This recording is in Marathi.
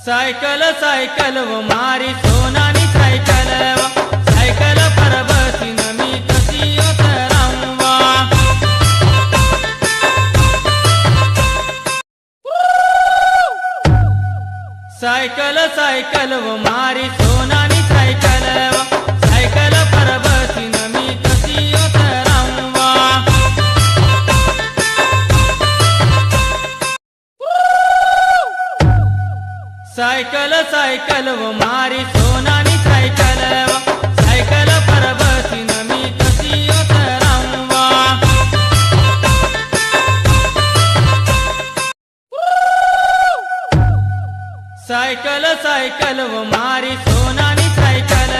सायकल सायकल व मारी सोनानी सायकल सायकल पर बसीन मी कशी उतरावा सायकल सायकल व मारी सोनानी सायकल सायकल पर बसीन मी कशी उतरावा सायकल सायकल व मारी सोनानी सायकल सायकल पर बसीन मी कशी उतरावा सायकल सायकल व मारी सोनानी सायकल